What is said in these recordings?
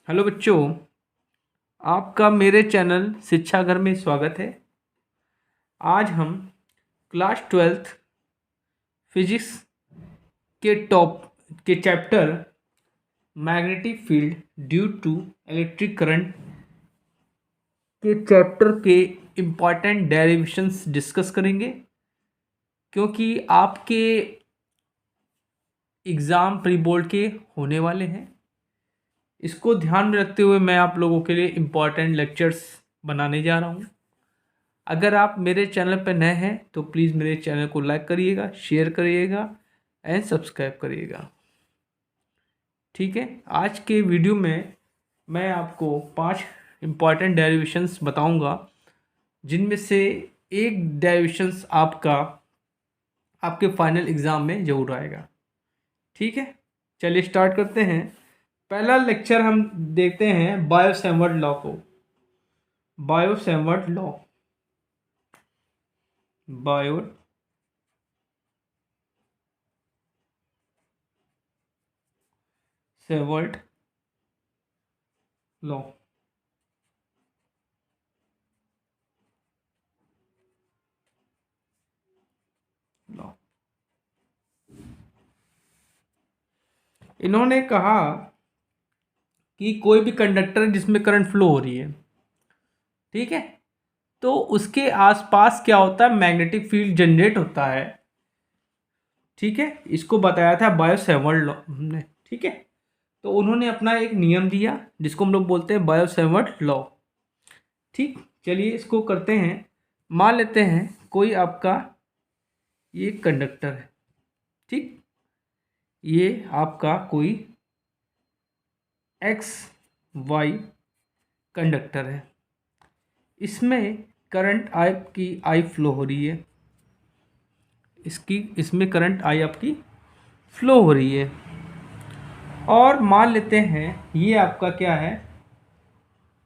Hello बच्चों, आपका मेरे चैनल शिक्षा घर में स्वागत है। आज हम क्लास 12th फिजिक्स के chapter magnetic field due to electric current के चैप्टर के इम्पॉर्टेंट डेरिवेशंस डिस्कस करेंगे, क्योंकि आपके एग्ज़ाम प्री बोर्ड के होने वाले हैं। इसको ध्यान में रखते हुए मैं आप लोगों के लिए इम्पॉर्टेंट लेक्चर्स बनाने जा रहा हूँ। अगर आप मेरे चैनल पर नए हैं तो प्लीज़ मेरे चैनल को लाइक करिएगा, शेयर करिएगा एंड सब्सक्राइब करिएगा। ठीक है, आज के वीडियो में मैं आपको 5 इम्पॉर्टेंट डेरिवेशंस बताऊंगा, जिनमें से एक डेरिवेशंस आपके फाइनल एग्ज़ाम में ज़रूर आएगा। ठीक है, चलिए स्टार्ट करते हैं। पहला लेक्चर हम देखते हैं बायो सेवर्ट लॉ को। Bio Savart law, bio Savart law. Law इन्होंने कहा कि कोई भी कंडक्टर जिसमें करंट फ्लो हो रही है, ठीक है, तो उसके आसपास क्या होता है, मैग्नेटिक फील्ड जनरेट होता है। ठीक है, इसको बताया था बायो सेवर्ट लॉ हमने। ठीक है, तो उन्होंने अपना एक नियम दिया जिसको हम लोग बोलते हैं बायो सेवर्ट लॉ। ठीक, चलिए इसको करते हैं। मान लेते हैं कोई आपका ये कंडक्टर है। ठीक, ये आपका कोई एक्स वाई कंडक्टर है। इसमें करंट आई फ्लो हो रही है। इसमें करंट आई आपकी फ्लो हो रही है। और मान लेते हैं ये आपका क्या है,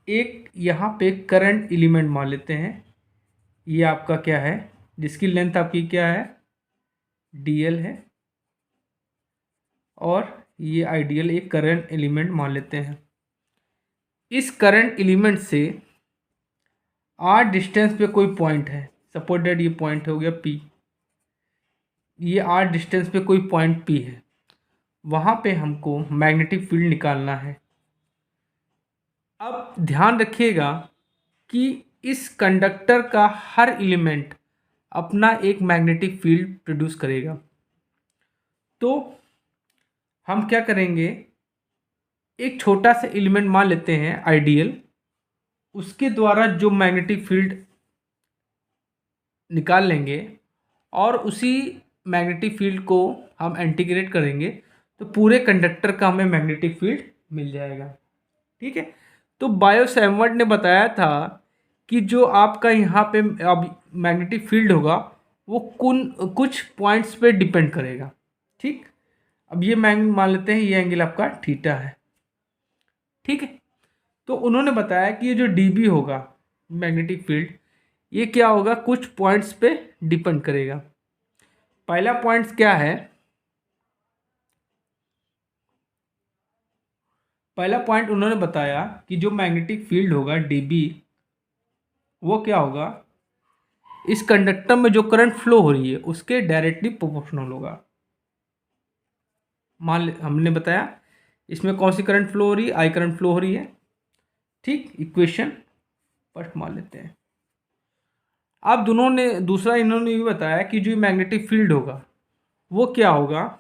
एक यहाँ पे करंट एलिमेंट मान लेते हैं। ये आपका क्या है, जिसकी लेंथ आपकी क्या है, डीएल है। और ये आइडियल एक करंट एलिमेंट मान लेते हैं। इस करंट एलिमेंट से आर डिस्टेंस पे कोई पॉइंट है। सपोज दैट ये पॉइंट हो गया पी। ये आर डिस्टेंस पे कोई पॉइंट पी है, वहाँ पे हमको मैग्नेटिक फील्ड निकालना है। अब ध्यान रखिएगा कि इस कंडक्टर का हर एलिमेंट अपना एक मैग्नेटिक फील्ड प्रोड्यूस करेगा। तो हम क्या करेंगे, एक छोटा सा एलिमेंट मान लेते हैं आइडियल, उसके द्वारा जो मैग्नेटिक फील्ड निकाल लेंगे और उसी मैग्नेटिक फील्ड को हम इंटीग्रेट करेंगे तो पूरे कंडक्टर का हमें मैग्नेटिक फील्ड मिल जाएगा। ठीक है, तो बायो सैवर्ट ने बताया था कि जो आपका यहाँ पे अब मैग्नेटिक फील्ड होगा वो कुछ पॉइंट्स पे डिपेंड करेगा। ठीक, अब ये मान लेते हैं ये एंगल आपका थीटा है। ठीक है, तो उन्होंने बताया कि ये जो डीबी होगा मैग्नेटिक फील्ड, ये क्या होगा, कुछ पॉइंट्स पे डिपेंड करेगा। पहला पॉइंट्स क्या है, पहला पॉइंट उन्होंने बताया कि जो मैग्नेटिक फील्ड होगा डीबी, वो क्या होगा, इस कंडक्टर में जो करंट फ्लो हो रही है उसके डायरेक्टली प्रोपोर्शनल होगा। हमने बताया इसमें कौन सी करंट फ्लो हो रही है, आई करंट फ्लो हो रही है। ठीक, इक्वेशन फर्स्ट मान लेते हैं। अब दूसरा इन्होंने ये बताया कि जो मैग्नेटिक फील्ड होगा वो क्या होगा,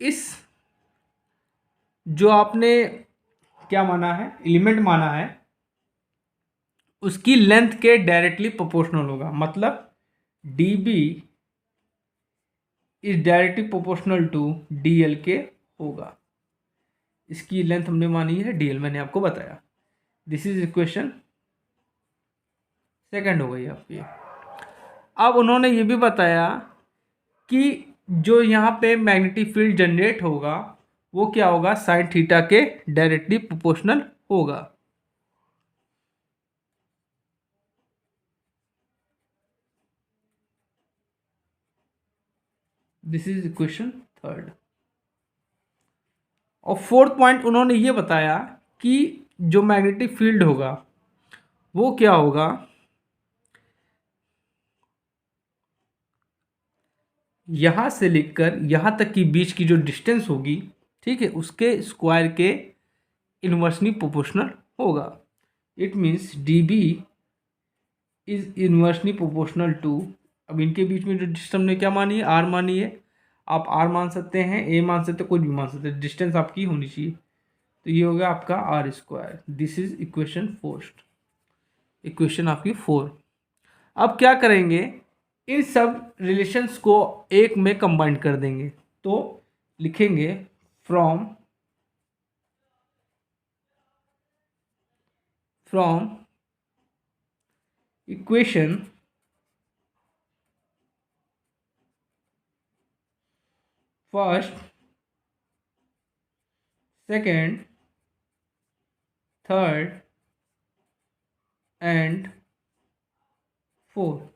इस जो आपने क्या माना है, एलिमेंट माना है, उसकी लेंथ के डायरेक्टली प्रोपोर्शनल होगा। मतलब d B is directly proportional to d l के होगा। इसकी लेंथ हमने मानी है डी एल, मैंने आपको बताया। दिस इज इक्वेशन सेकंड हो गई आपकी। अब उन्होंने ये भी बताया कि जो यहाँ पे मैग्नेटिक फील्ड जनरेट होगा वो क्या होगा, साइन थीटा के डायरेक्टली प्रोपोर्शनल होगा। This is equation third. और फोर्थ पॉइंट उन्होंने ये बताया कि जो मैग्नेटिक फील्ड होगा वो क्या होगा, यहाँ से लेकर यहाँ तक की बीच की जो डिस्टेंस होगी, ठीक है, उसके स्क्वायर के इन्वर्सली प्रोपोर्शनल होगा। It means d B is inversely proportional to, अब इनके बीच में जो डिस्टेंस हमने क्या मानी है, आर मानी है। आप आर मान सकते हैं, ए मान सकते हैं, कुछ भी मान सकते हैं, डिस्टेंस आपकी होनी चाहिए। तो ये हो गया आपका r square. This is equation first, equation आपकी 4। अब क्या करेंगे, इन सब रिलेशंस को एक में कंबाइन कर देंगे। तो लिखेंगे from equation first, second, third and fourth.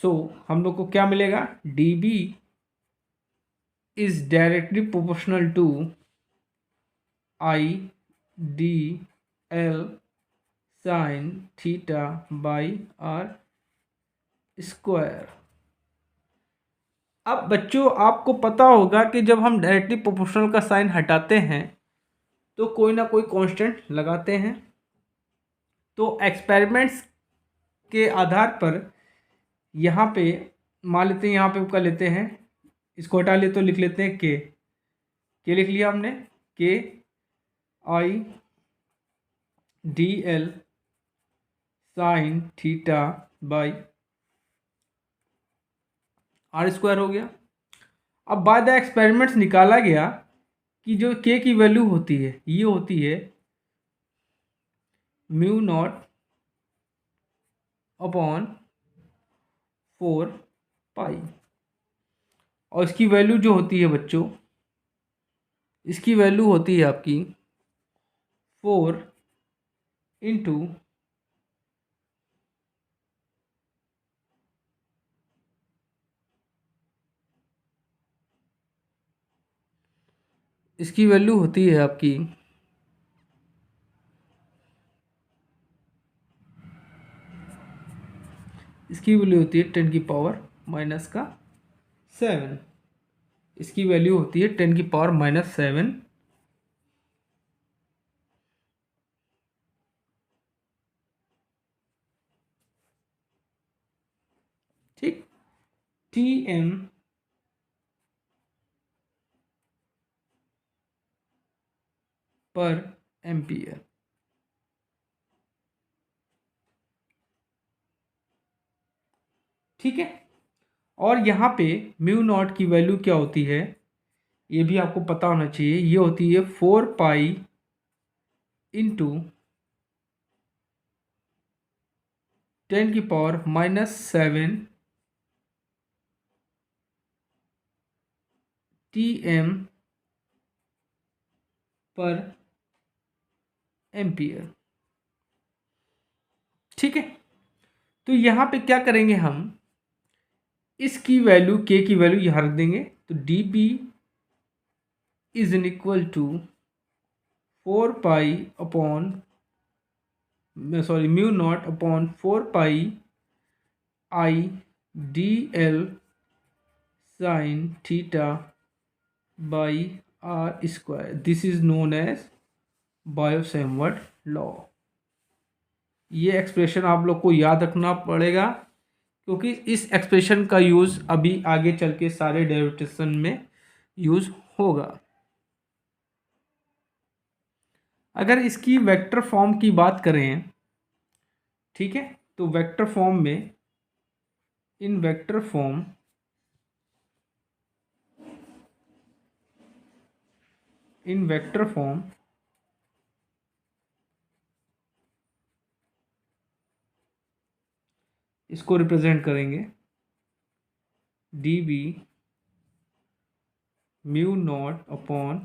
So हम लोग को क्या मिलेगा, D B is directly proportional to I D L sine theta by are square. अब बच्चों आपको पता होगा कि जब हम डायरेक्टली प्रोपोर्शनल का साइन हटाते हैं तो कोई ना कोई कांस्टेंट लगाते हैं। तो एक्सपेरिमेंट्स के आधार पर यहाँ पे मान लेते हैं, यहाँ पे कर लेते हैं, इसको हटा ले तो लिख लेते हैं के लिख लिया हमने, k I D L sine theta by are square हो गया। अब बाय द एक्सपेरिमेंट्स निकाला गया कि जो के की वैल्यू होती है ये होती है म्यू नॉट अपॉन 4 पाई, और इसकी वैल्यू जो होती है बच्चों, इसकी वैल्यू होती है आपकी 4 इंटू इसकी वैल्यू होती है आपकी इसकी वैल्यू होती है 10⁻⁻⁷। इसकी वैल्यू होती है 10⁻⁻⁷। ठीक, टी एम पर एम्पियर। ठीक है, और यहाँ पे म्यू नॉट की वैल्यू क्या होती है ये भी आपको पता होना चाहिए, ये होती है 4 पाई इंटू 10⁻⁻⁷ टी एम पर एम्पियर। ठीक है, तो यहाँ पे क्या करेंगे हम, इसकी वैल्यू के की वैल्यू यहाँ रख देंगे। तो d B is in equal to 4 pi upon mu not upon 4 pi I D L sine theta by are square. This is known as Biot Savart law. ये एक्सप्रेशन आप लोग को याद रखना पड़ेगा क्योंकि इस एक्सप्रेशन का यूज़ अभी आगे चल के सारे डेरिवेशन में यूज़ होगा। अगर इसकी वेक्टर फॉर्म की बात करें, ठीक है, तो वेक्टर फॉर्म में, इन वेक्टर फॉर्म इसको रिप्रेजेंट करेंगे d b mu not upon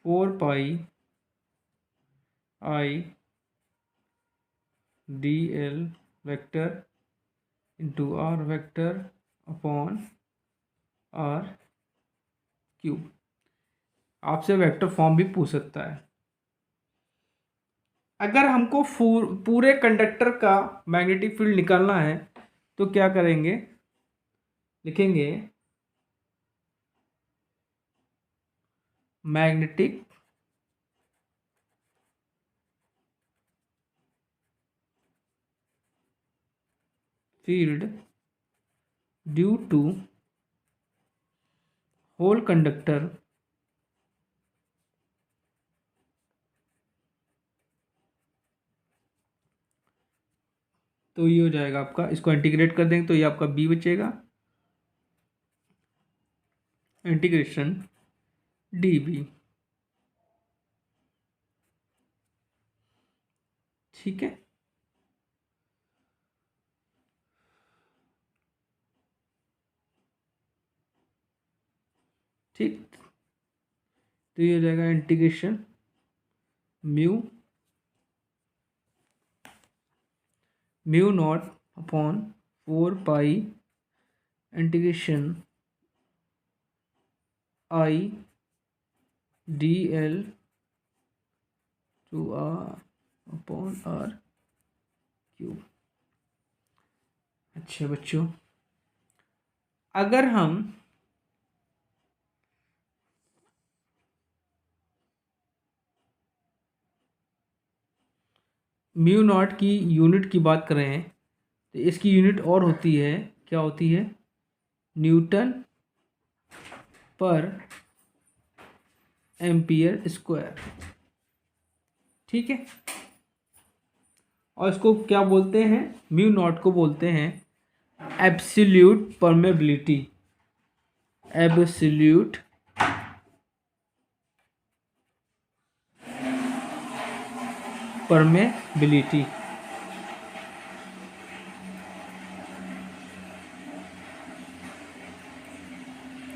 4 pi I D l vector into r vector upon r cube. आपसे वेक्टर फॉर्म भी पूछ सकता है। अगर हमको पूरे कंडक्टर का मैग्नेटिक फील्ड निकालना है तो क्या करेंगे, लिखेंगे magnetic field due to whole conductor तो ये हो जाएगा आपका, इसको इंटीग्रेट कर देंगे तो ये आपका बी बचेगा, इंटीग्रेशन डी बी। ठीक है, ठीक, तो ये हो जाएगा integration mu not upon 4 pi integration I D l to r upon r cube. अच्छा बच्चों, अगर हम म्यू नॉट की यूनिट की बात करें तो इसकी यूनिट और होती है, क्या होती है, न्यूटन पर एम्पियर स्क्वायर। ठीक है, और इसको क्या बोलते हैं, म्यू नॉट को बोलते हैं एब्सोल्यूट परमेबिलिटी, एब्सोल्यूट परमेबिलिटी।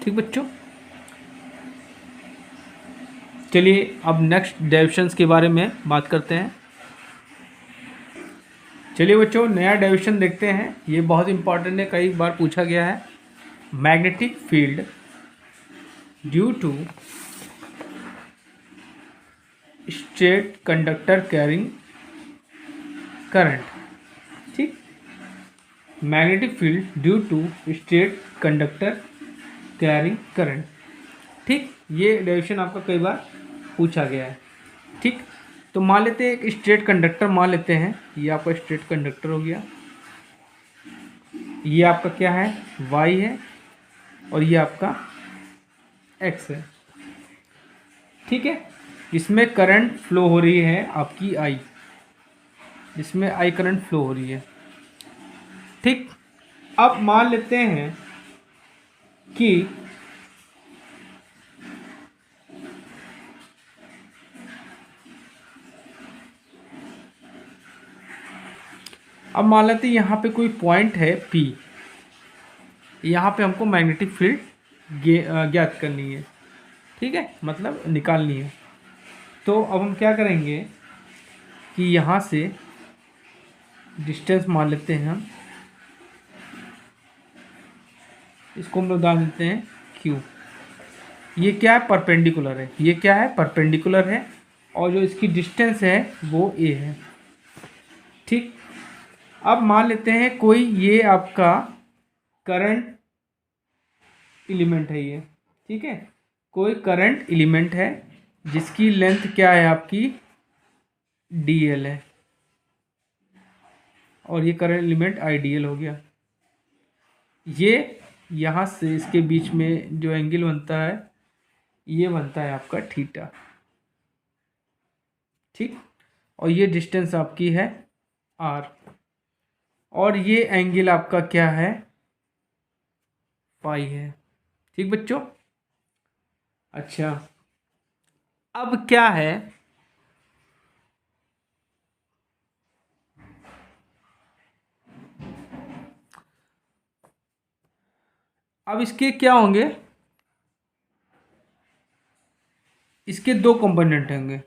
ठीक बच्चों, चलिए अब नेक्स्ट डेरिवेशंस के बारे में बात करते हैं। चलिए बच्चों, नया डेरिवेशन देखते हैं, ये बहुत इंपॉर्टेंट है, कई बार पूछा गया है। Magnetic field due to straight conductor carrying current. ठीक, magnetic field due to straight conductor carrying current. ठीक, ये डेरिवेशन आपका कई बार पूछा गया है। ठीक, तो मान लेते हैं एक स्ट्रेट कंडक्टर मान लेते हैं, ये आपका स्ट्रेट कंडक्टर हो गया, ये आपका क्या है, y है, और ये आपका x है। ठीक है, इसमें करंट फ्लो हो रही है आपकी I, इसमें I करंट फ्लो हो रही है। ठीक, अब मान लेते हैं कि अब मान लेते हैं यहाँ पे कोई पॉइंट है P, यहाँ पे हमको मैग्नेटिक फील्ड ज्ञात करनी है। ठीक है, मतलब निकालनी है। तो अब हम क्या करेंगे कि यहाँ से डिस्टेंस मान लेते हैं हम, इसको हम लोग डाल देते हैं Q। ये क्या है, परपेंडिकुलर है, ये क्या है, परपेंडिकुलर है, और जो इसकी डिस्टेंस है वो A है। ठीक, अब मान लेते हैं कोई ये आपका करंट एलिमेंट है ये। ठीक है, कोई करंट एलिमेंट है जिसकी लेंथ क्या है आपकी, dl है, और ये करंट एलिमेंट आइडियल हो गया। ये यहाँ से इसके बीच में जो एंगल बनता है ये बनता है आपका थीटा। ठीक, और ये डिस्टेंस आपकी है r, और ये एंगल आपका क्या है, फाई है। ठीक बच्चों, अच्छा अब क्या है, अब इसके क्या होंगे, इसके दो कंपोनेंट होंगे,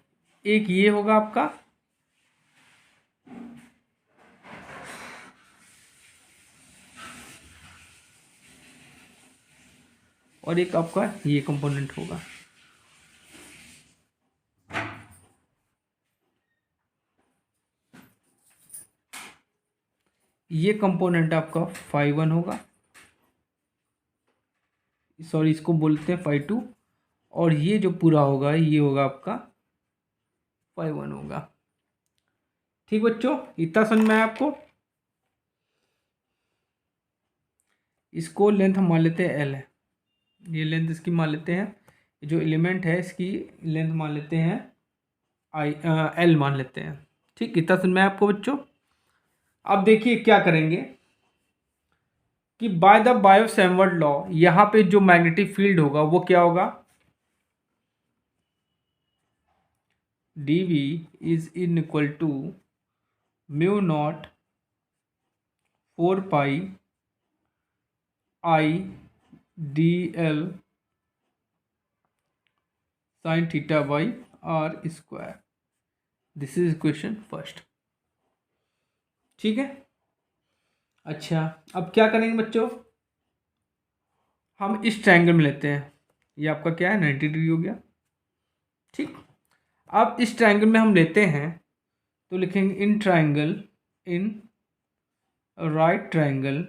एक ये होगा आपका, और एक आपका ये कंपोनेंट होगा। ये कंपोनेंट आपका फाई वन होगा, सॉरी इसको बोलते हैं फाई टू, और ये जो पूरा होगा ये होगा आपका फाई वन होगा। ठीक बच्चों, इतना समझ में आया आपको? इसको लेंथ हम मान लेते हैं एल है, ये लेंथ इसकी मान लेते हैं, जो एलिमेंट है इसकी लेंथ मान लेते हैं आई एल मान लेते हैं। ठीक, इतना समझ में आया आपको बच्चों? अब देखिए क्या करेंगे कि बाय द बायो सैमवर्ट लॉ यहाँ पे जो मैग्नेटिक फील्ड होगा वो क्या होगा, dv is in equal to mu not 4 pi I D L sine theta by are square. This is equation first. ठीक है, अच्छा अब क्या करेंगे बच्चों, हम इस ट्रायंगल में लेते हैं, ये आपका क्या है 90 डिग्री हो गया। ठीक, अब इस ट्रायंगल में हम लेते हैं तो लिखेंगे in triangle, in right triangle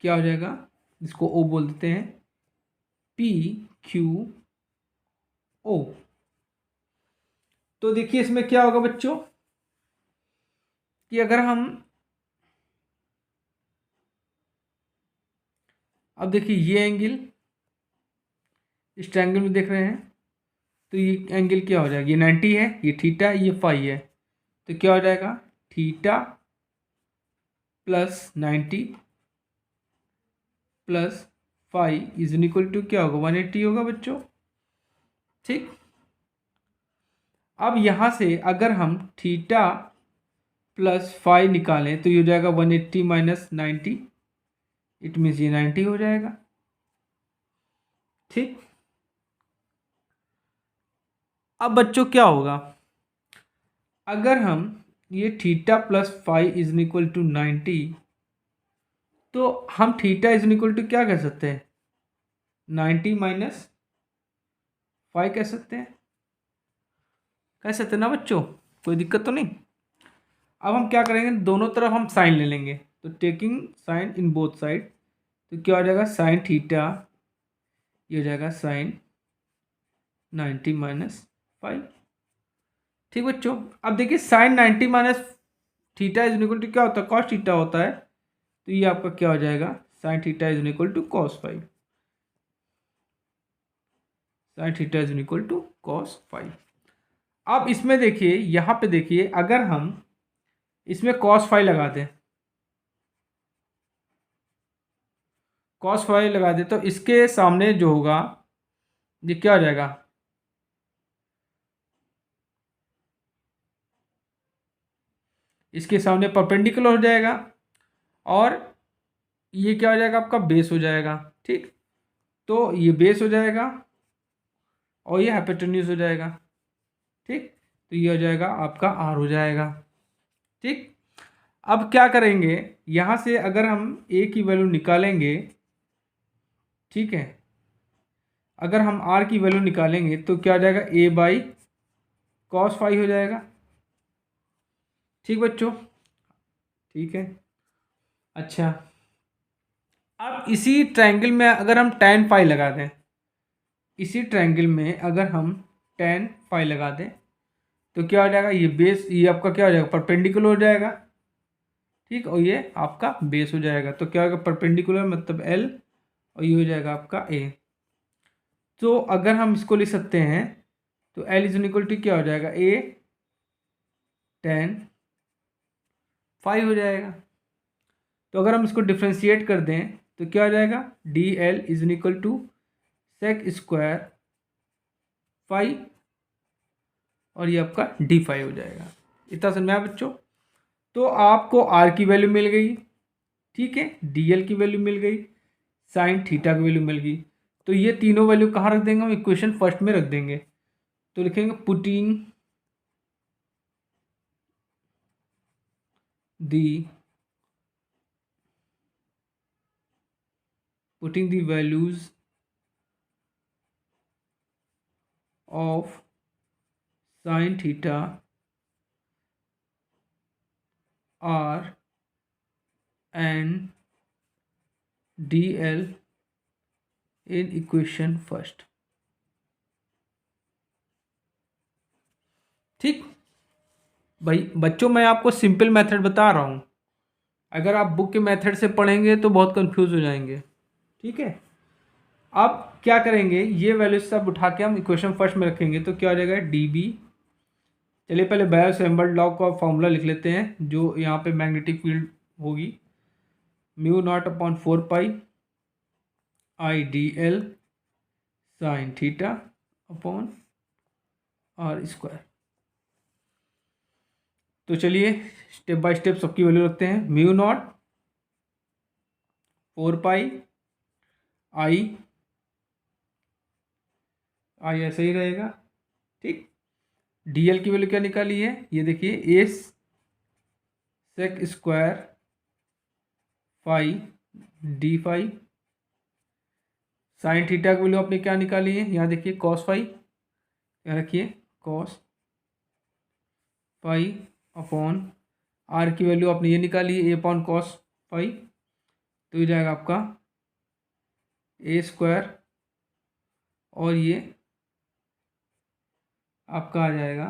क्या हो जाएगा, इसको ओ बोल देते हैं, पी क्यू ओ। तो देखिए इसमें क्या होगा बच्चों कि अगर हम, अब देखिए ये एंगल इस ट्रायंगल में देख रहे हैं तो ये एंगल क्या हो जाएगा, ये 90 है, ये थीटा, ये फाई है, तो क्या हो जाएगा theta plus 90 plus phi is equal to क्या होगा 180 होगा बच्चों। ठीक, अब यहाँ से अगर हम थीटा प्लस फाई निकालें तो ये हो जाएगा 180 माइनस 90, इट मीन्स ये 90 हो जाएगा। ठीक, अब बच्चों क्या होगा, अगर हम ये theta plus phi is equal to 90, तो हम थीटा इज इक्वल टू क्या कह सकते हैं 90 माइनस फाइव कह सकते हैं ना बच्चों, कोई दिक्कत तो नहीं। अब हम क्या करेंगे, दोनों तरफ हम साइन ले लेंगे, तो taking sine in both side, तो क्या हो जाएगा साइन थीटा, ये हो जाएगा साइन 90 माइनस फाइव। ठीक बच्चों, अब देखिए sine 90 minus theta is equal to क्या होता है कॉस थीटा होता है, तो ये आपका क्या हो जाएगा sine theta is equal to cos phi, sine theta is equal to cos phi. अब इसमें देखिए यहाँ पे देखिए अगर हम इसमें कॉस फाइव लगा दें, कॉस फाइव लगा दें तो इसके सामने जो होगा ये क्या हो जाएगा, इसके सामने परपेंडिकुलर हो जाएगा, और ये क्या हो जाएगा आपका बेस हो जाएगा। ठीक, तो ये बेस हो जाएगा और ये हाइपोटेन्यूज हो जाएगा। ठीक, तो ये हो जाएगा आपका आर हो जाएगा। ठीक, अब क्या करेंगे, यहाँ से अगर हम ए की वैल्यू निकालेंगे, ठीक है, अगर हम आर की वैल्यू निकालेंगे तो क्या हो जाएगा ए बाई कॉस फाइव हो जाएगा। ठीक बच्चों, ठीक है, अच्छा अब इसी ट्रायंगल में अगर हम tan फाइव लगा दें, इसी ट्रायंगल में अगर हम tan फाइव लगा दें तो क्या हो जाएगा, ये बेस, ये आपका क्या हो जाएगा परपेंडिकुलर हो जाएगा। ठीक, और ये आपका बेस हो जाएगा, तो क्या होगा परपेंडिकुलर मतलब एल, और ये हो जाएगा आपका ए। तो अगर हम इसको लिख सकते हैं तो एल इज इक्वल टू क्या हो जाएगा ए tan फाइव हो जाएगा। तो अगर हम इसको डिफ्रेंशिएट कर दें तो क्या हो जाएगा d l is equal to sec square phi, और ये आपका डी फाइव हो जाएगा। इतना समझ में आया बच्चों? तो आपको आर की वैल्यू मिल गई, ठीक है, डी एल की वैल्यू मिल गई, साइन थीटा की वैल्यू मिल गई। तो ये तीनों वैल्यू कहाँ रख देंगे, हम इक्वेशन फर्स्ट में रख देंगे। तो लिखेंगे putting the values of sine theta r and d l in equation first. ठीक भाई बच्चों, मैं आपको सिंपल मेथड बता रहा हूँ, अगर आप बुक के मेथड से पढ़ेंगे तो बहुत कंफ्यूज हो जाएंगे। ठीक है, अब क्या करेंगे, ये वैल्यू सब उठा के हम इक्वेशन फर्स्ट में रखेंगे तो क्या हो जाएगा डी बी। चलिए पहले बायो सैम्बल्ड लॉ का फॉर्मूला लिख लेते हैं, जो यहाँ पे मैग्नेटिक फील्ड होगी mu not upon 4 pi I D L sine theta upon are square. तो चलिए स्टेप बाय स्टेप सबकी वैल्यू रखते हैं। म्यू नॉट 4 पाई आई ऐसा ही रहेगा। ठीक, डी एल की वैल्यू क्या निकाली है, ये देखिए A sec square phi D phi. Sine theta की वैल्यू आपने क्या निकाली है, यहाँ देखिए कॉस फाई, यहाँ रखिए कॉस फाई अपॉन आर की वैल्यू आपने ये निकाली है ए अपॉन कॉस फाई, तो ये जाएगा आपका ए स्क्वायर और ये आपका आ जाएगा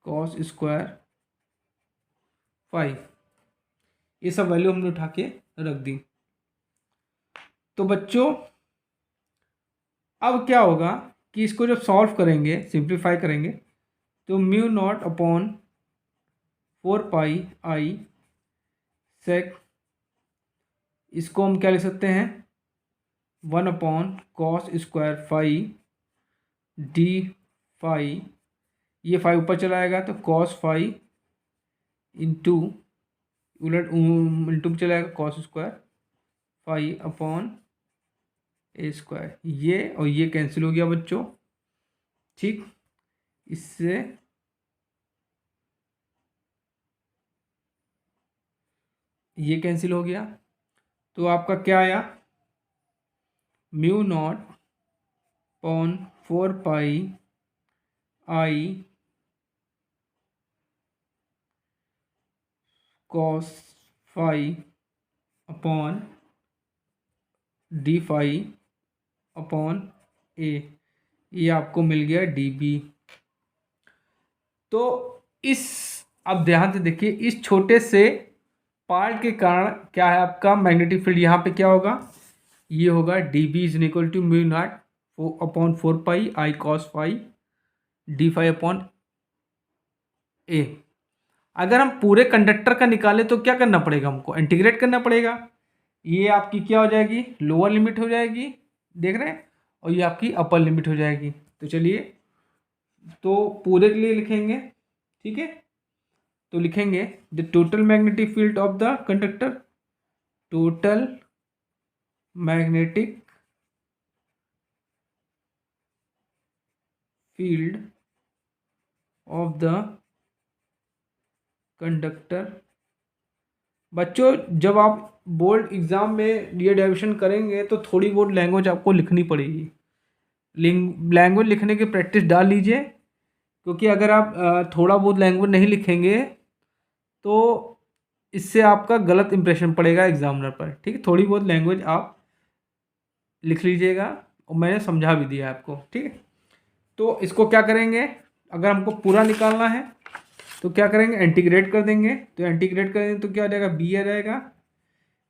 कॉस स्क्वायर फाई। ये सब वैल्यू हमने उठा के रख दी। तो बच्चों अब क्या होगा कि इसको जब सॉल्व करेंगे, सिंप्लीफाई करेंगे, तो mu not upon 4 pi I sec, इसको हम क्या लिख सकते हैं 1 upon cos square phi D phi, ये फाई ऊपर चला आएगा तो कॉस फाई इंटू उलट इंटू में चला आएगा cos square phi upon a square, ये और ये कैंसिल हो गया बच्चों। ठीक, इससे ये कैंसिल हो गया, तो आपका क्या आया mu not upon 4 pi I cos phi upon D phi upon A, ये आपको मिल गया डी बी। तो इस, अब ध्यान से देखिए, इस छोटे से पार्ट के कारण क्या है आपका मैग्नेटिक फील्ड, यहाँ पे क्या होगा, ये होगा D B is equal to mu not upon 4 pi I cos phi D phi upon A. अगर हम पूरे कंडक्टर का निकाले तो क्या करना पड़ेगा, हमको इंटीग्रेट करना पड़ेगा। ये आपकी क्या हो जाएगी, लोअर लिमिट हो जाएगी, देख रहे हैं, और ये आपकी अपर लिमिट हो जाएगी। तो चलिए, तो पूरे के लिए लिखेंगे, ठीक है, तो लिखेंगे the total magnetic field of the conductor, total magnetic field of the conductor. बच्चों जब आप बोर्ड एग्जाम में ये डेरिवेशन करेंगे तो थोड़ी बहुत लैंग्वेज आपको लिखनी पड़ेगी, लैंग्वेज लिखने की प्रैक्टिस डाल लीजिए, क्योंकि अगर आप थोड़ा बहुत लैंग्वेज नहीं लिखेंगे तो इससे आपका गलत इंप्रेशन पड़ेगा एग्जामिनर पर। ठीक है, थोड़ी बहुत लैंग्वेज आप लिख लीजिएगा, और मैंने समझा भी दिया आपको। ठीक है, तो इसको क्या करेंगे, अगर हमको पूरा निकालना है तो क्या करेंगे, इंटीग्रेट कर देंगे। तो इंटीग्रेट करेंगे तो क्या हो जाएगा, बी आ जाएगा,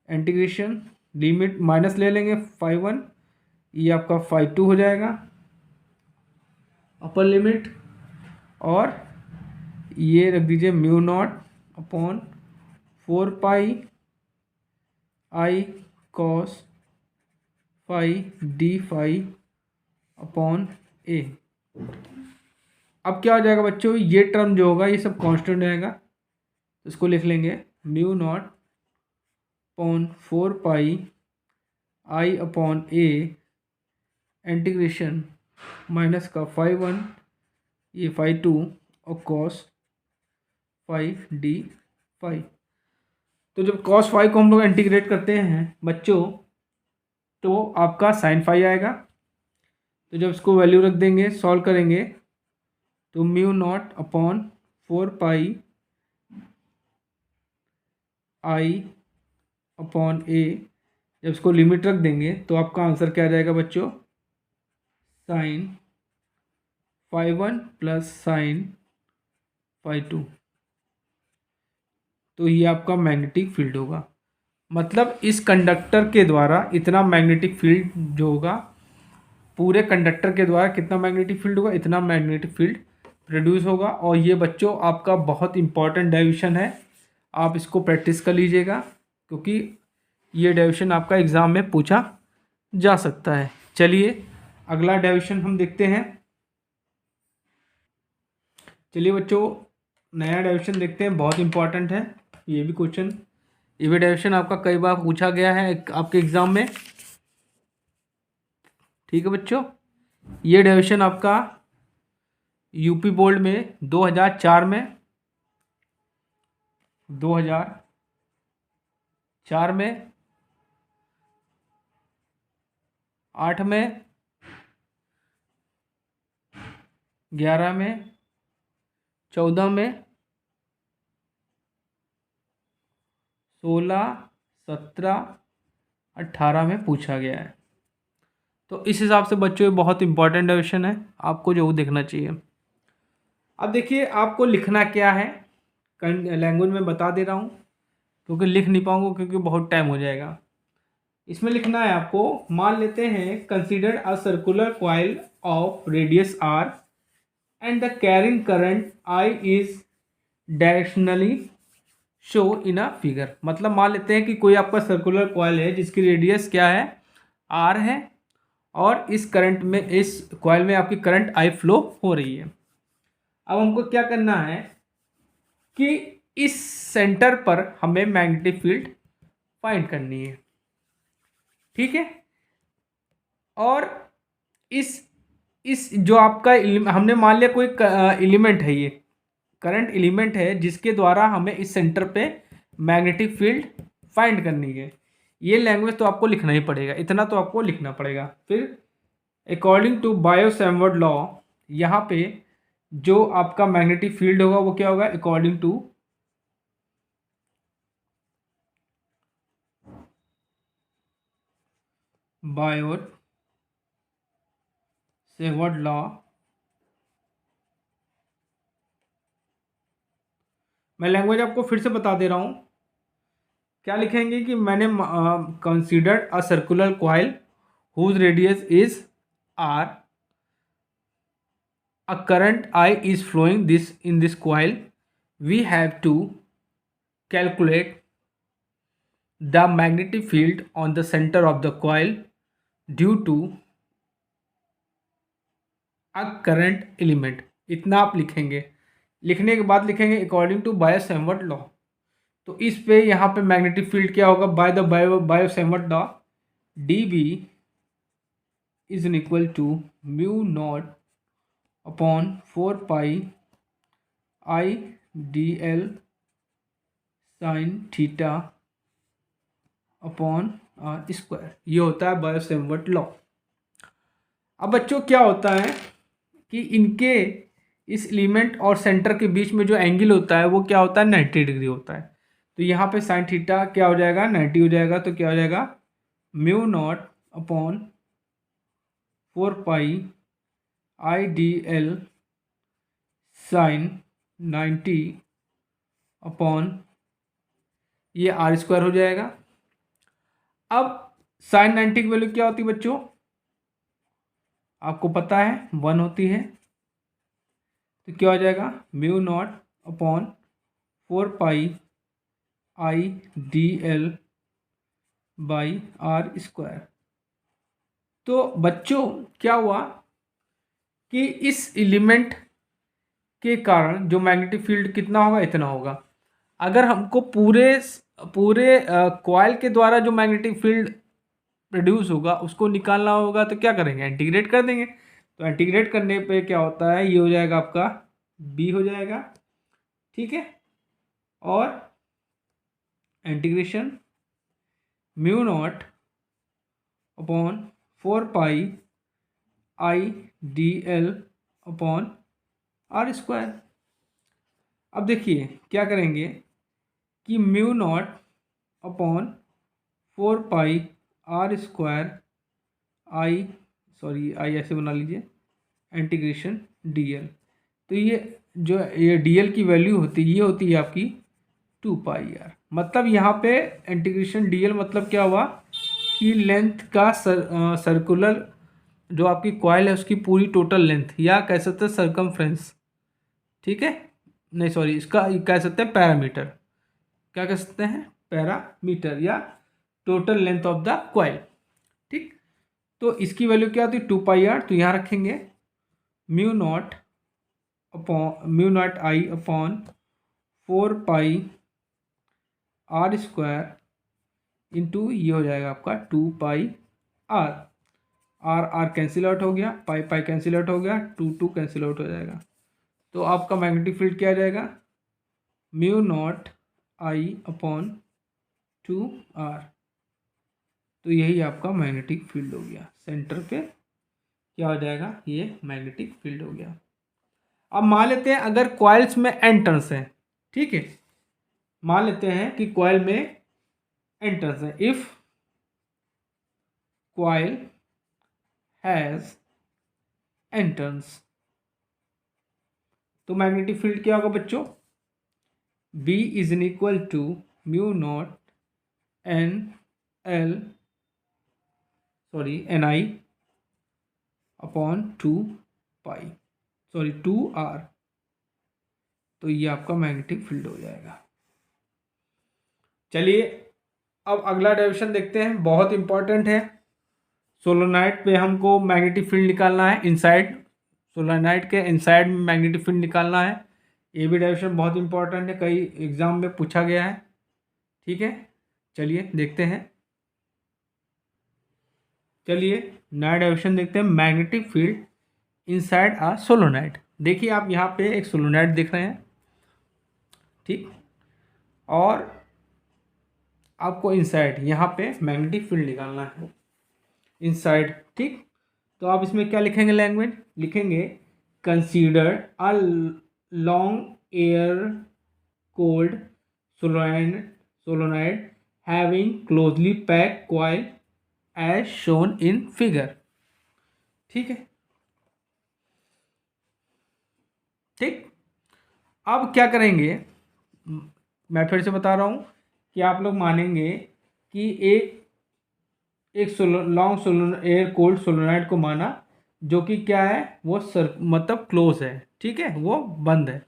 इंटीग्रेशन लिमिट माइनस ले लेंगे 5 1, ये आपका 5 2 हो जाएगा अपर लिमिट, और ये रख दीजिए mu not upon 4 pi I cos phi D phi upon A. अब क्या हो जाएगा बच्चों, ये टर्म जो होगा ये सब कांस्टेंट रहेगा, तो इसको लिख लेंगे mu naught upon 4 pi I upon a integration minus का 5 1, ये 5 2 और कॉस 5 डी 5। तो जब cos फाई को हम लोग इंटीग्रेट करते हैं बच्चों, तो आपका sin फाई आएगा। तो जब इसको वैल्यू रख देंगे, सॉल्व करेंगे, तो mu not upon 4 pi I upon ए, जब इसको लिमिट रख देंगे तो आपका आंसर क्या आ जाएगा बच्चों, sine phi one plus sine phi two. तो ये आपका मैग्नेटिक फील्ड होगा। मतलब इस कंडक्टर के द्वारा इतना मैग्नेटिक फील्ड जो होगा, पूरे कंडक्टर के द्वारा कितना मैग्नेटिक फील्ड होगा, इतना मैग्नेटिक फील्ड प्रोड्यूस होगा। और ये बच्चों आपका बहुत इंपॉर्टेंट डेरिवेशन है, आप इसको प्रैक्टिस कर लीजिएगा, क्योंकि ये डेरिवेशन आपका एग्ज़ाम में पूछा जा सकता है। चलिए अगला डेरिवेशन हम देखते हैं। चलिए बच्चों नया डेरिवेशन देखते हैं, बहुत इंपॉर्टेंट है ये भी क्वेश्चन। ये भी डेरिवेशन आपका कई बार पूछा गया है आपके एग्ज़ाम में। ठीक है बच्चों, ये डेरिवेशन आपका यूपी बोर्ड में 2004 में 8 में 11 में 14 में 16 17 18 में पूछा गया है। तो इस हिसाब से बच्चों ये बहुत इंपॉर्टेंट डेरिवेशन है, आपको जो देखना चाहिए। अब देखिए आपको लिखना क्या है, लैंग्वेज में बता दे रहा हूँ, क्योंकि लिख नहीं पाऊंगा क्योंकि बहुत टाइम हो जाएगा। इसमें लिखना है आपको, मान लेते हैं consider a circular coil of radius r and the carrying current I is directionally show in a figure. मतलब मान लेते हैं कि कोई आपका सर्कुलर कॉइल है जिसकी रेडियस क्या है, r है, और इस करंट में, इस कॉइल में आपकी करंट I फ्लो हो रही है। अब हमको क्या करना है कि इस सेंटर पर हमें मैग्नेटिक फील्ड फाइंड करनी है। ठीक है, और इस जो आपका हमने मान लिया कोई एलिमेंट है, ये करंट एलिमेंट है जिसके द्वारा हमें इस सेंटर पे मैग्नेटिक फील्ड फाइंड करनी है। ये लैंग्वेज तो आपको लिखना ही पड़ेगा, इतना तो आपको लिखना पड़ेगा। फिर अकॉर्डिंग टू बायो-सैवर्ट लॉ, यहाँ पे जो आपका मैग्नेटिक फील्ड होगा वो क्या होगा, अकॉर्डिंग टू बायो-सैवर्ट लॉ, मैं लैंग्वेज आपको फिर से बता दे रहा हूँ। क्या लिखेंगे कि मैंने considered a circular coil whose radius is r, a current I is flowing this in this coil, we have to calculate the magnetic field on the center of the coil due to a current element। इतना आप लिखेंगे। लिखने के बाद लिखेंगे according to bio-Savart law. तो इस पे यहाँ पे मैग्नेटिक फील्ड क्या होगा, by the Biot Savart law d B is an equal to mu not upon 4 pi I D L sine theta upon are square. ये होता है बायो-सैवर्ट लॉ। अब बच्चों क्या होता है कि इनके इस एलिमेंट और सेंटर के बीच में जो एंगल होता है वो क्या होता है, 90 डिग्री होता है। तो यहाँ पे साइन थीटा क्या हो जाएगा, 90 हो जाएगा। तो क्या हो जाएगा, mu not upon 4 pi I D L sine 90 upon ये आर स्क्वायर हो जाएगा। अब साइन 90 की वैल्यू क्या होती है बच्चों, आपको पता है 1 होती है। तो क्या हो जाएगा, mu not upon 4 pi I D l by are square. तो बच्चों क्या हुआ कि इस एलिमेंट के कारण जो मैग्नेटिक फील्ड कितना होगा, इतना होगा। अगर हमको पूरे कॉइल के द्वारा जो मैग्नेटिक फील्ड प्रोड्यूस होगा उसको निकालना होगा, तो क्या करेंगे, इंटीग्रेट कर देंगे। तो इंटीग्रेट करने पे क्या होता है, ये हो जाएगा आपका b हो जाएगा। ठीक है, और integration mu not upon 4 pi I D L upon are square. अब देखिए क्या करेंगे कि mu not upon 4 pi are square I ऐसे बना लीजिए इंटीग्रेशन डी एल। तो ये डी एल की वैल्यू होती है आपकी 2 पाई आर। मतलब यहाँ पे इंटीग्रेशन डी एल मतलब क्या हुआ कि लेंथ का सर्कुलर जो आपकी कॉइल है उसकी पूरी टोटल लेंथ, या कह सकते हैं सर्कमफ्रेंस, ठीक है, नहीं सॉरी, इसका कह सकते हैं पैरामीटर, क्या कह सकते हैं पैरामीटर, या total length of the coil. ठीक, तो इसकी वैल्यू क्या होती है 2 पाई आर। तो यहाँ रखेंगे mu naught I upon 4 pi are square into ये हो जाएगा आपका 2 pi r. R cancel out हो गया, पाई कैंसिल आउट हो गया, 2 कैंसिल आउट हो जाएगा। तो आपका मैग्नेटिक फील्ड क्या आ जाएगा mu naught I upon 2 r. तो यही आपका मैग्नेटिक फील्ड हो गया, सेंटर पे क्या हो जाएगा ये मैग्नेटिक फील्ड हो गया। अब मान लेते हैं अगर कॉइल्स में एन टर्न्स हैं, ठीक है, मान लेते हैं कि कॉइल में एन टर्न्स हैं। If coil has n turns तो मैग्नेटिक फील्ड क्या होगा बच्चों, B is in equal to mu naught n I upon 2 r. तो ये आपका मैग्नेटिक फील्ड हो जाएगा। चलिए अब अगला डेरिवेशन देखते हैं, बहुत इंपॉर्टेंट है। सोलोनाइड पे हमको मैग्नेटिक फील्ड निकालना है, इनसाइड सोलोनाइड के इनसाइड में मैग्नेटिक फील्ड निकालना है। ये भी डेरिवेशन बहुत इंपॉर्टेंट है, कई एग्जाम में पूछा गया है। ठीक है, चलिए देखते हैं। चलिए नया डेरिवेशन देखते हैं, मैग्नेटिक फील्ड इनसाइड आ सोलोनाइड। देखिए आप यहाँ पे एक सोलोनाइड देख रहे हैं, ठीक, और आपको इनसाइड यहाँ पे मैग्नेटिक फील्ड निकालना है इनसाइड। ठीक, तो आप इसमें क्या लिखेंगे, लैंग्वेज लिखेंगे consider a long air cored solenoid having closely packed coil as shown in figure. ठीक है, ठीक, अब क्या करेंगे, मैं फिर से बता रहा हूँ कि आप लोग मानेंगे कि एक लॉन्ग एयर कोल्ड सोलोनाइड को माना जो कि क्या है वो मतलब क्लोज है, ठीक है, वो बंद है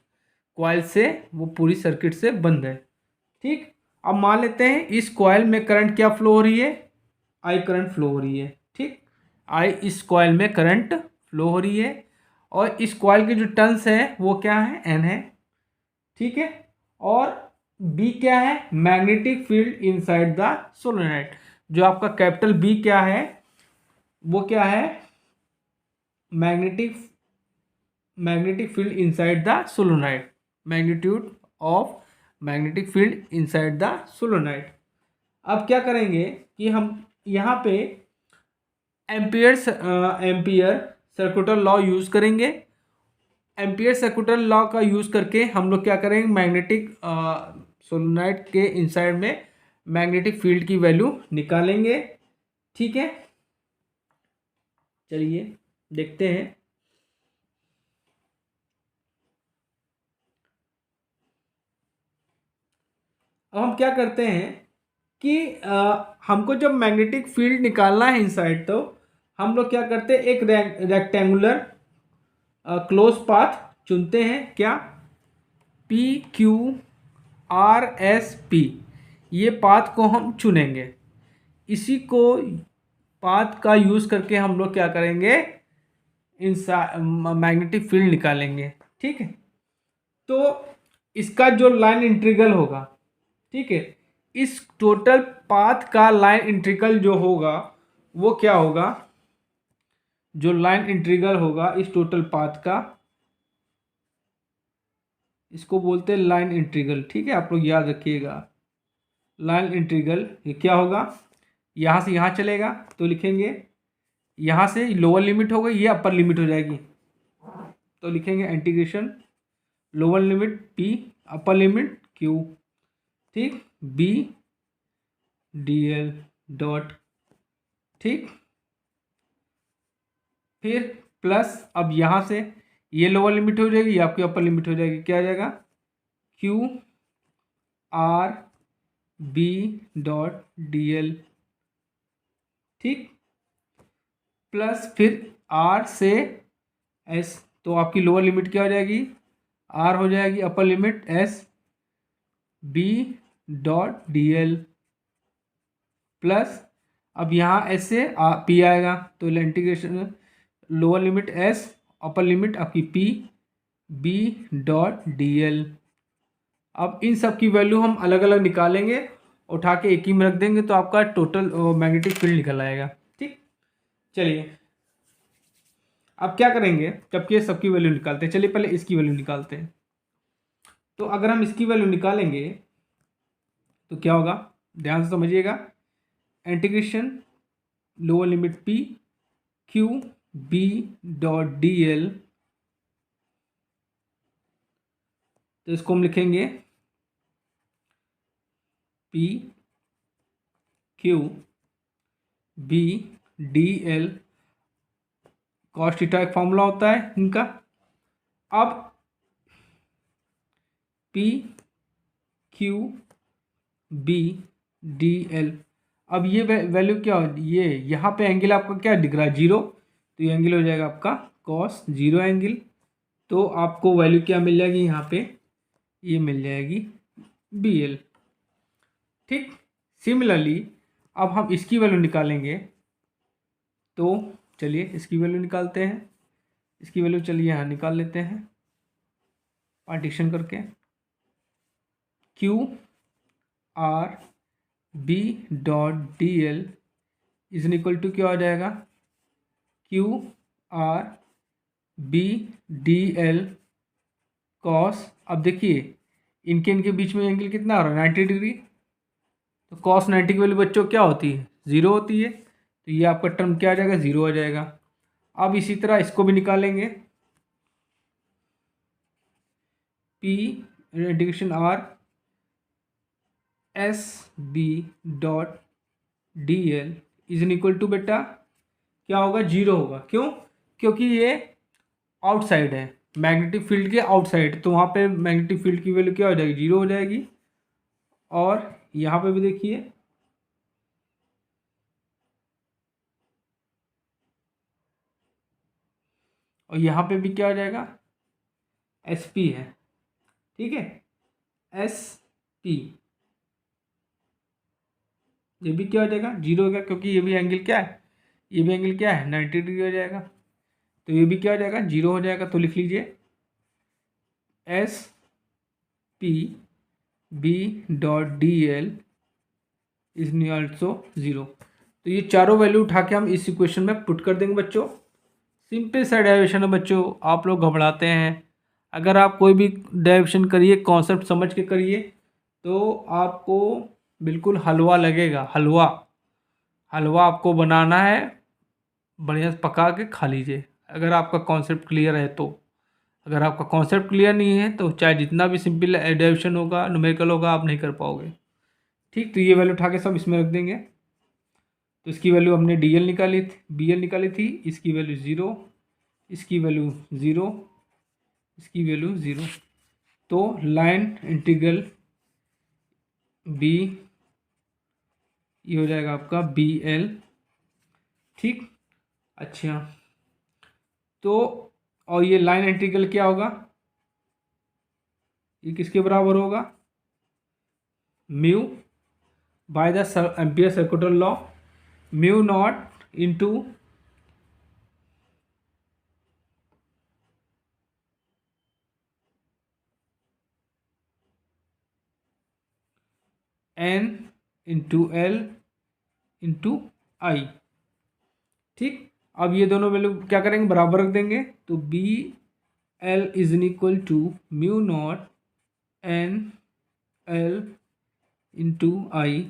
कॉइल से, वो पूरी सर्किट से बंद है। ठीक, अब मान लेते हैं इस कॉइल में करंट क्या फ्लो हो रही है, आई करंट फ्लो हो रही है। ठीक, आई इस कॉइल में करंट फ्लो हो रही है, और इस कॉइल के जो टर्न्स है वो क्या है एन है। ठीक है, और बी क्या है magnetic field inside the solenoid. जो आपका कैपिटल बी क्या है वो क्या है magnetic field inside the solenoid, magnitude of magnetic field inside the solenoid. अब क्या करेंगे कि हम यहाँ पे एम्पियर सर्कुलर लॉ यूज करेंगे। एम्पियर सर्कुलर लॉ का यूज करके हम लोग क्या करेंगे मैग्नेटिक सोलोनाइड के इनसाइड में मैग्नेटिक फील्ड की वैल्यू निकालेंगे। ठीक है, चलिए देखते हैं। अब हम क्या करते हैं कि हमको जब मैग्नेटिक फील्ड निकालना है इनसाइड, तो हम लोग क्या करते हैं एक रेक्टेंगुलर क्लोज पाथ चुनते हैं, क्या PQRSP, ये पाथ को हम चुनेंगे। इसी को पाथ का यूज़ करके हम लोग क्या करेंगे मैग्नेटिक फील्ड निकालेंगे। ठीक है, तो इसका जो लाइन इंटीग्रल होगा, ठीक है, इस टोटल पाथ का लाइन इंटीग्रल जो होगा वो क्या होगा, जो लाइन इंटीग्रल होगा इस टोटल पाथ का, इसको बोलते हैं लाइन इंटीग्रल। ठीक है, आप लोग याद रखिएगा, लाइन इंटीग्रल ये क्या होगा, यहाँ से यहाँ चलेगा तो लिखेंगे यहाँ से लोअर लिमिट हो गई, ये अपर लिमिट हो जाएगी, तो लिखेंगे integration lower limit p upper limit q, ठीक, b dl डॉट, ठीक, फिर प्लस अब यहाँ से ये लोअर लिमिट हो जाएगी, ये आपकी अपर लिमिट हो जाएगी, क्या आ जाएगा q r b dot dl, ठीक, प्लस फिर r से s, तो आपकी लोअर लिमिट क्या हो जाएगी, r हो जाएगी upper limit s b dot dl, plus अब यहाँ s से p आएगा तो integration lower limit s upper limit आपकी p b डॉट dl। अब इन सब की वैल्यू हम अलग अलग निकालेंगे, उठा के एक ही में रख देंगे तो आपका टोटल मैग्नेटिक फील्ड निकल आएगा, ठीक। चलिए अब क्या करेंगे, जबकि ये सबकी वैल्यू निकालते हैं, चलिए पहले इसकी वैल्यू निकालते हैं। तो अगर हम इसकी वैल्यू निकालेंगे तो क्या होगा, ध्यान से समझिएगा, integration lower limit p q b dot dl, तो इसको हम लिखेंगे p q b dl, cos theta एक फॉर्मूला होता है इनका। अब p q b dl, अब ये वैल्यू क्या हो, ये यहाँ पे एंगल आपका क्या दिख रहा है, जीरो, तो ये एंगल हो जाएगा आपका कॉस जीरो एंगल, तो आपको वैल्यू क्या मिल जाएगी यहाँ पे, ये मिल जाएगी bl, ठीक। सिमिलरली अब हम इसकी वैल्यू निकालेंगे, तो चलिए इसकी वैल्यू निकालते हैं, इसकी वैल्यू चलिए यहाँ निकाल लेते हैं पार्टीशन करके, q r b dot dl is equal to क्या हो जाएगा, q r b dl cos, अब देखिए इनके बीच में एंगल कितना आ रहा है, 90 डिग्री, तो कॉस 90 की वैल्यू बच्चों क्या होती है, ज़ीरो होती है, तो ये आपका टर्म क्या आ जाएगा, ज़ीरो आ जाएगा। अब इसी तरह इसको भी निकालेंगे, p integration r s b dot dl is equal to बेटा क्या होगा, जीरो होगा, क्यों, क्योंकि ये आउटसाइड है, मैग्नेटिक फील्ड के आउटसाइड, तो वहाँ पे मैग्नेटिक फील्ड की वैल्यू क्या हो जाएगी, जीरो हो जाएगी। और यहाँ पे भी देखिए और यहाँ पे भी क्या हो जाएगा, एस पी है, ठीक है, एस पी, ये भी क्या हो जाएगा, जीरो हो गया, क्योंकि ये भी एंगल क्या है, ये भी एंगल क्या है 90 डिग्री हो जाएगा, तो ये भी क्या हो जाएगा, जीरो हो जाएगा, तो लिख लीजिए s p b dot d l is also zero. तो ये चारों वैल्यू उठा के हम इस इक्वेशन में पुट कर देंगे बच्चों। सिंपल सा डेरिवेशन है बच्चों, आप लोग घबराते हैं, अगर आप कोई भी डेरिवेशन करिए कॉन्सेप्ट समझ के करिए तो आपको बिल्कुल हलवा लगेगा, हलवा हलवा आपको बनाना है, बढ़िया से पका के खा लीजिए अगर आपका कॉन्सेप्ट क्लियर है तो। अगर आपका कॉन्सेप्ट क्लियर नहीं है तो चाहे जितना भी सिंपल एडिशन होगा, न्यूमेरिकल होगा, आप नहीं कर पाओगे, ठीक। तो ये वैल्यू उठा के सब इसमें रख देंगे, तो इसकी वैल्यू हमने डी एल निकाली थी, बी एल निकाली थी, इसकी वैल्यू ज़ीरो, इसकी वैल्यू ज़ीरो, इसकी वैल्यू ज़ीरो, तो लाइन इंटीग्रल बी ये हो जाएगा आपका बी एल, ठीक। अच्छा, तो और ये लाइन इंटीग्रल क्या होगा, ये किसके बराबर होगा, mu by the Ampere circular law, mu naught into N into L into I, ठीक। अब ये दोनों वैल्यू क्या करेंगे, बराबर रख देंगे, तो B L is equal to mu naught N L into I,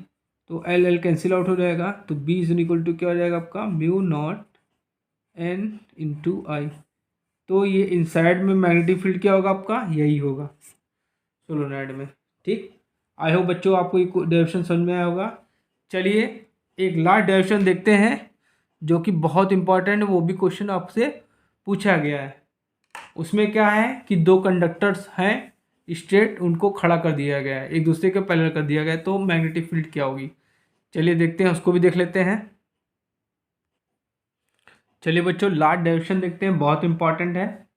तो एल एल कैंसिल आउट हो जाएगा, तो बी इज इक्वल टू क्या हो जाएगा आपका mu naught N into I. तो ये इनसाइड में मैग्नेटिक फील्ड क्या होगा आपका, यही होगा सोलोनॉइड में। ठीक, आई होप बच्चों आपको ये डेरिवेशन समझ में आया होगा। चलिए एक लास्ट डेरिवेशन देखते हैं जो कि बहुत इंपॉर्टेंट है, वो भी क्वेश्चन आपसे पूछा गया है। उसमें क्या है कि दो कंडक्टर्स हैं स्ट्रेट, उनको खड़ा कर दिया गया है, एक दूसरे के पैरेलल कर दिया गया है, तो मैग्नेटिक फील्ड क्या होगी। चलिए देखते हैं, उसको भी देख लेते हैं। चलिए बच्चों लास्ट डेरिवेशन देखते हैं, बहुत इंपॉर्टेंट है।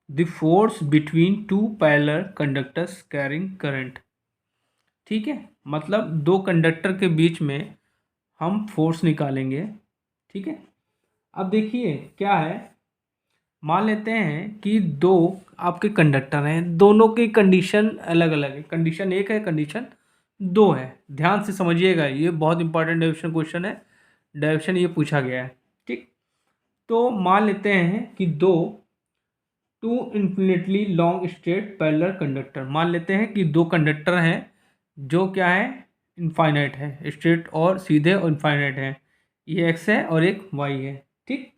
The force between two parallel conductors carrying current. ठीक है, मतलब दो कंडक्टर के बीच में हम फोर्स निकालेंगे। ठीक है, अब देखिए क्या है, मान लेते हैं कि दो आपके कंडक्टर हैं, दोनों की कंडीशन अलग अलग है, कंडीशन एक है, कंडीशन दो है। ध्यान से समझिएगा, ये बहुत इंपॉर्टेंट डेरिवेशन क्वेश्चन है, डेरिवेशन ये पूछा गया है। ठीक, तो मान लेते हैं कि दो two infinitely long straight parallel conductor, मान लेते हैं कि दो कंडक्टर हैं जो क्या है, इनफाइनाइट है, स्ट्रेट और सीधे और इनफाइनाइट है, ये एक्स है और एक वाई है। ठीक,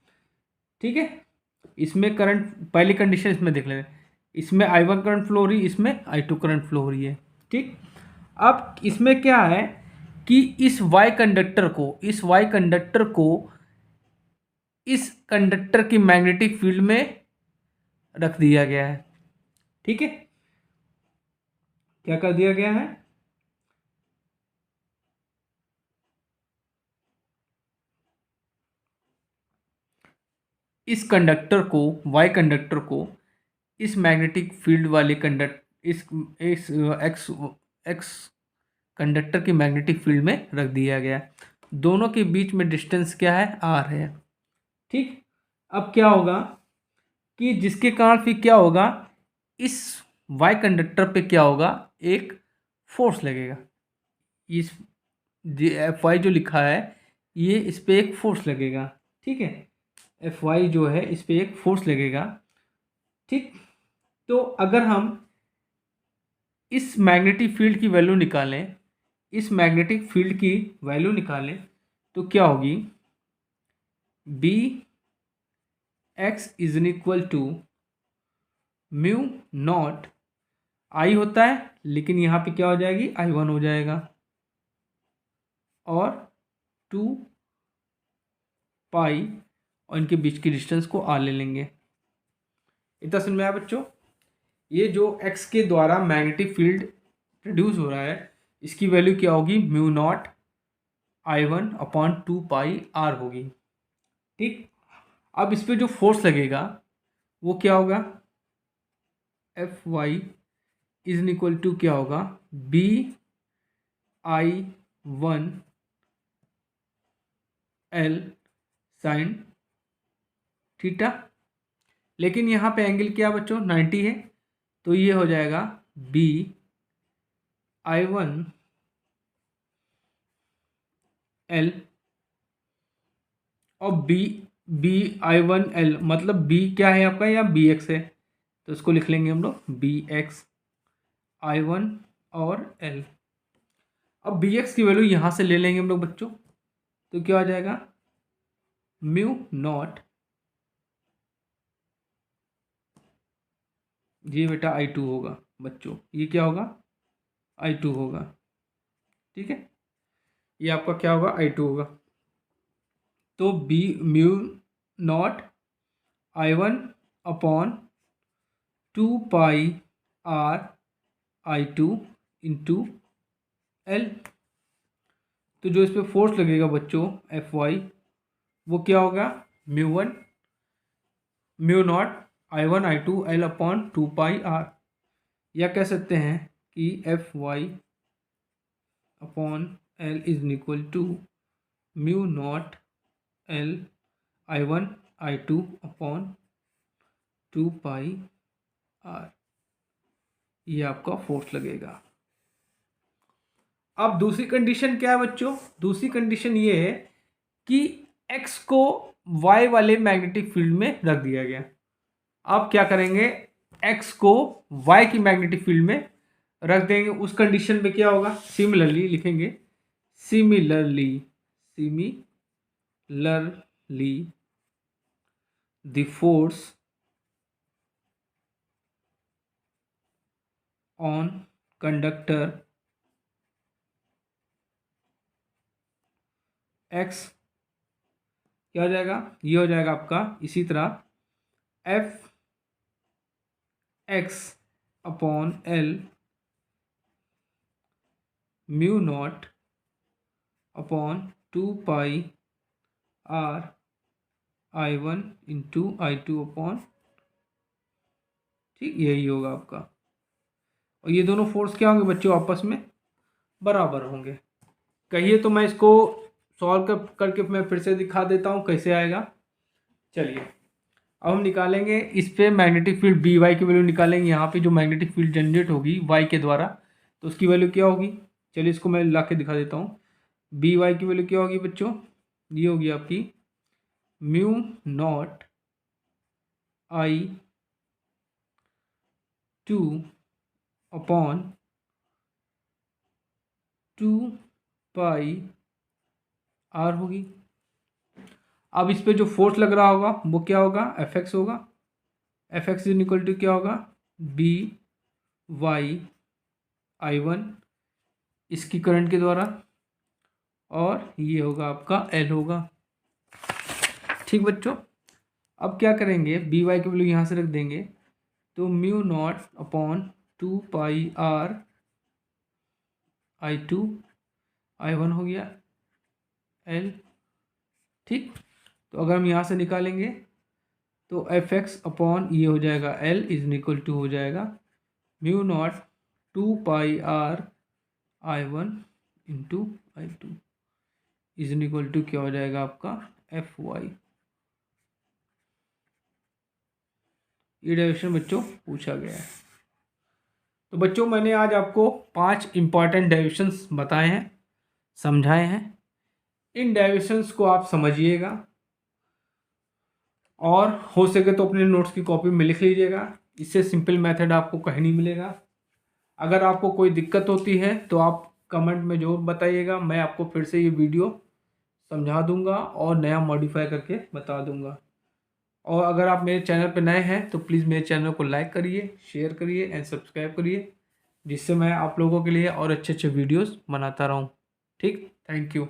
ठीक है, इसमें करंट, पहली कंडीशन इसमें देख लेते हैं, इसमें I1 करंट फ्लो हो रही है, इसमें I2 करंट फ्लो हो रही है। ठीक, अब इसमें क्या है कि इस y कंडक्टर को, इस y कंडक्टर को इस कंडक्टर की मैग्नेटिक फील्ड में रख दिया गया है। ठीक है, क्या कर दिया गया है, इस कंडक्टर को, y कंडक्टर को इस मैग्नेटिक फील्ड वाले इस एक्स एक्स कंडक्टर की मैग्नेटिक फील्ड में रख दिया गया। दोनों के बीच में डिस्टेंस क्या है, r है। ठीक, अब क्या होगा कि जिसके कारण फिर क्या होगा, इस y कंडक्टर पे क्या होगा, एक फोर्स लगेगा, इस एफ वाई जो लिखा है ये, इस पे एक फोर्स लगेगा। ठीक है, एफ वाई जो है इस पे एक फोर्स लगेगा। ठीक, तो अगर हम इस मैग्नेटिक फील्ड की वैल्यू निकालें, इस मैग्नेटिक फील्ड की वैल्यू निकालें तो क्या होगी, B X is equal to mu naught, I होता है लेकिन यहाँ पे क्या हो जाएगी, I1 हो जाएगा, और 2 पाई, और इनके बीच की डिस्टेंस को आर ले लेंगे। इतना समझ में आया बच्चों, ये जो x के द्वारा मैग्नेटिक फील्ड प्रोड्यूस हो रहा है, इसकी वैल्यू क्या होगी, mu naught I1 upon 2 pi r होगी। ठीक, अब इस पे जो फोर्स लगेगा वो क्या होगा, F y is equal to क्या होगा, B I1 L sine theta, लेकिन यहाँ पे एंगल क्या बच्चों 90 है, तो ये हो जाएगा बी I1 एल, और B I1L मतलब B क्या है आपका, या BX है, तो इसको लिख लेंगे हम लोग BX I1 और L। अब BX की वैल्यू यहाँ से ले लेंगे हम लोग बच्चों, तो क्या हो जाएगा, म्यू नॉट, ये बेटा I2 होगा बच्चों, ये क्या होगा, I2 होगा। ठीक है, ये आपका क्या होगा, I2 होगा। तो B mu naught I1 upon 2 pi r I2 into l. तो जो इस पर फोर्स लगेगा बच्चों एफ वाई, वो क्या होगा, mu naught I1 I2 l upon 2 pi r, या कह सकते हैं कि F y upon l is equal to mu naught l I1 I2 upon 2 pi r, ये आपका फोर्स लगेगा। अब दूसरी कंडीशन क्या है बच्चों, दूसरी कंडीशन ये है कि x को y वाले मैग्नेटिक फील्ड में रख दिया गया। अब क्या करेंगे, x को y की मैग्नेटिक फील्ड में रख देंगे, उस कंडीशन में क्या होगा, सिमिलरली लिखेंगे, similarly the force on conductor x क्या हो जाएगा, ये हो जाएगा आपका इसी तरह F x upon l mu not upon 2 pi r I1 into I2 upon, ठीक, यही होगा आपका। और ये दोनों फोर्स क्या होंगे बच्चों, आपस में बराबर होंगे। कहिए तो मैं इसको सॉल्व करके मैं फिर से दिखा देता हूँ कैसे आएगा। चलिए अब हम निकालेंगे इस पे मैग्नेटिक फील्ड बी वाई की वैल्यू निकालेंगे। यहाँ पे जो मैग्नेटिक फील्ड जनरेट होगी वाई के द्वारा, तो उसकी वैल्यू क्या होगी, चलिए इसको मैं ला के दिखा देता हूँ। बी वाई की वैल्यू क्या होगी बच्चों, ये होगी आपकी mu naught I2 upon 2 pi r होगी। अब इस पे जो फोर्स लग रहा होगा वो क्या होगा, एफ एक्स होगा। F x is equal to क्या होगा, बी वाई I1 इसकी करंट के द्वारा, और ये होगा आपका एल होगा। ठीक बच्चों, अब क्या करेंगे, बी वाई की वैल्यू यहाँ से रख देंगे, तो mu not upon 2 pi r I2 I1 हो गया एल। ठीक, तो अगर हम यहाँ से निकालेंगे तो एफ एक्स अपॉन ये हो जाएगा एल इज इक्वल टू हो जाएगा mu naught 2 pi r I1 into I2 is equal to क्या हो जाएगा आपका एफ वाई। ये डेरिवेशन बच्चों पूछा गया है। तो बच्चों मैंने आज आपको 5 इंपॉर्टेंट डेरिवेशंस बताए हैं, समझाए हैं। इन डेरिवेशंस को आप समझिएगा और हो सके तो अपने नोट्स की कॉपी में लिख लीजिएगा। इससे सिंपल मेथड आपको कहीं नहीं मिलेगा। अगर आपको कोई दिक्कत होती है तो आप कमेंट में ज़रूर बताइएगा, मैं आपको फिर से ये वीडियो समझा दूंगा और नया मॉडिफाई करके बता दूंगा। और अगर आप मेरे चैनल पर नए हैं तो प्लीज़ मेरे चैनल को लाइक करिए, शेयर करिए एंड सब्सक्राइब करिए, जिससे मैं आप लोगों के लिए और अच्छे अच्छे वीडियोस बनाता रहूं। ठीक, थैंक यू।